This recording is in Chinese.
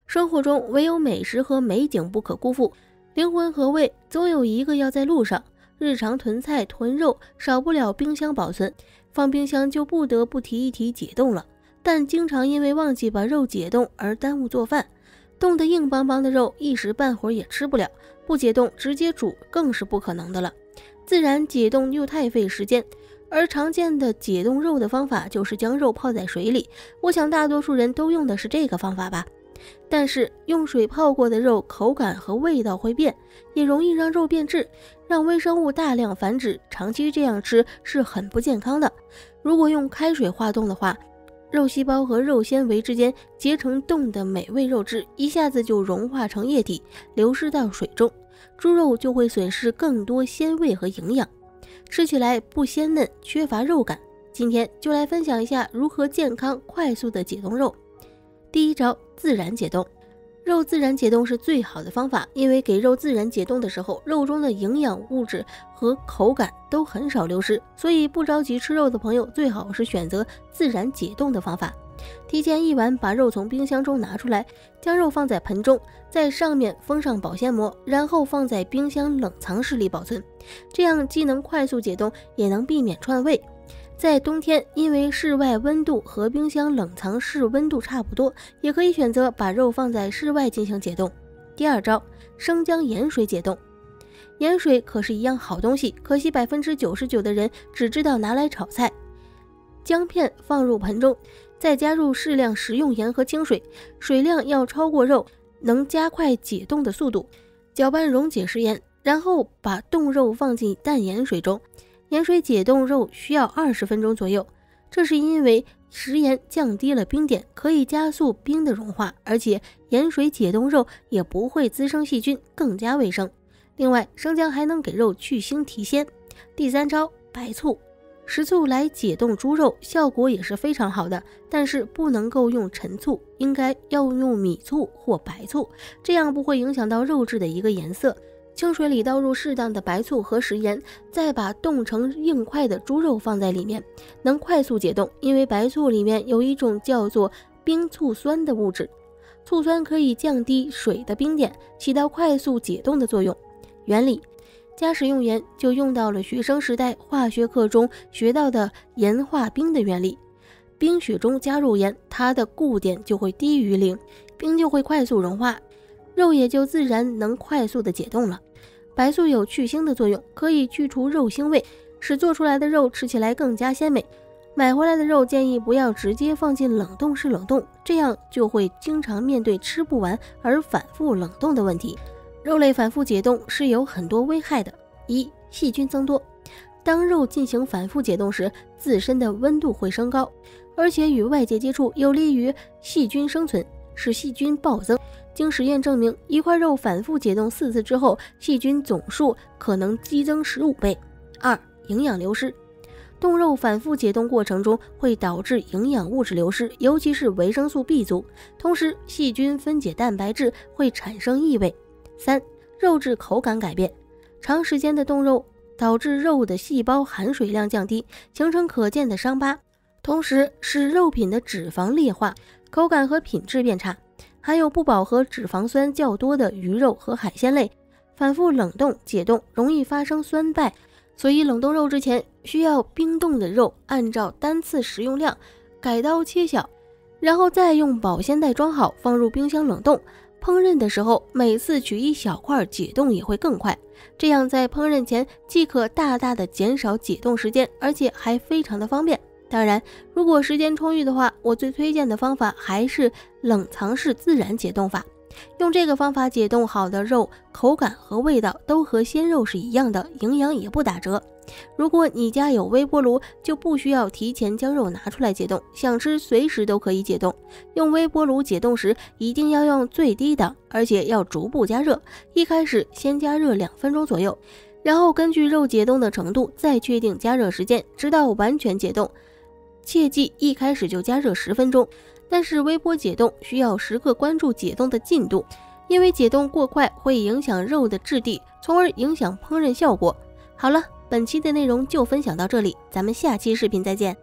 生活中唯有美食和美景不可辜负，灵魂和胃总有一个要在路上。日常囤菜囤肉少不了冰箱保存，放冰箱就不得不提一提解冻了。但经常因为忘记把肉解冻而耽误做饭，冻得硬邦邦的肉一时半会儿也吃不了，不解冻直接煮更是不可能的了。自然解冻又太费时间，而常见的解冻肉的方法就是将肉泡在水里，我想大多数人都用的是这个方法吧。但是用水泡过的肉口感和味道会变，也容易让肉变质，让微生物大量繁殖，长期这样吃是很不健康的。如果用开水化冻的话，肉细胞和肉纤维之间结成冻的美味肉质一下子就融化成液体，流失到水中，猪肉就会损失更多鲜味和营养，吃起来不鲜嫩，缺乏肉感。今天就来分享一下如何健康快速的解冻肉。第一招，自然解冻。肉自然解冻是最好的方法，因为给肉自然解冻的时候，肉中的营养物质和口感都很少流失，所以不着急吃肉的朋友最好是选择自然解冻的方法。提前1晚把肉从冰箱中拿出来，将肉放在盆中，在上面封上保鲜膜，然后放在冰箱冷藏室里保存，这样既能快速解冻，也能避免串味。在冬天，因为室外温度和冰箱冷藏室温度差不多，也可以选择把肉放在室外进行解冻。第二招，生姜盐水解冻。盐水可是一样好东西，可惜99%的人只知道拿来炒菜。姜片放入盆中，再加入适量食用盐和清水，水量要超过肉，能加快解冻的速度。搅拌溶解食盐，然后把冻肉放进淡盐水中。盐水解冻肉需要20分钟左右，这是因为食盐降低了冰点，可以加速冰的融化，而且盐水解冻肉也不会滋生细菌，更加卫生。另外，生姜还能给肉去腥提鲜。第三招，白醋。食醋来解冻猪肉效果也是非常好的，但是不能够用陈醋，应该要用米醋或白醋，这样不会影响到肉质的一个颜色。清水里倒入适当的白醋和食盐，再把冻成硬块的猪肉放在里面，能快速解冻。因为白醋里面有一种叫做冰醋酸的物质，醋酸可以降低水的冰点，起到快速解冻的作用。原理，加食用盐就用到了学生时代化学课中学到的盐化冰的原理。冰雪中加入盐，它的固点就会低于0，冰就会快速融化，肉也就自然能快速的解冻了。白醋有去腥的作用，可以去除肉腥味，使做出来的肉吃起来更加鲜美。买回来的肉建议不要直接放进冷冻室冷冻，这样就会经常面对吃不完而反复冷冻的问题。肉类反复解冻是有很多危害的。1. 细菌增多。当肉进行反复解冻时，自身的温度会升高，而且与外界接触有利于细菌生存，使细菌暴增。经实验证明，一块肉反复解冻4次之后，细菌总数可能激增15倍。2. 营养流失。冻肉反复解冻过程中会导致营养物质流失，尤其是维生素 B 族，同时细菌分解蛋白质会产生异味。3. 肉质口感改变。长时间的冻肉导致肉的细胞含水量降低，形成可见的伤疤，同时使肉品的脂肪劣化，口感和品质变差。含有不饱和脂肪酸较多的鱼肉和海鲜类，反复冷冻解冻容易发生酸败，所以冷冻肉之前需要冰冻的肉按照单次食用量改刀切小，然后再用保鲜袋装好，放入冰箱冷冻。烹饪的时候每次取一小块解冻也会更快，这样在烹饪前既可大大的减少解冻时间，而且还非常的方便。当然，如果时间充裕的话，我最推荐的方法还是冷藏式自然解冻法。用这个方法解冻好的肉，口感和味道都和鲜肉是一样的，营养也不打折。如果你家有微波炉，就不需要提前将肉拿出来解冻，想吃随时都可以解冻。用微波炉解冻时一定要用最低档，而且要逐步加热，一开始先加热2分钟左右，然后根据肉解冻的程度再确定加热时间，直到完全解冻。切记一开始就加热10分钟，但是微波解冻需要时刻关注解冻的进度，因为解冻过快会影响肉的质地，从而影响烹饪效果。好了，本期的内容就分享到这里，咱们下期视频再见。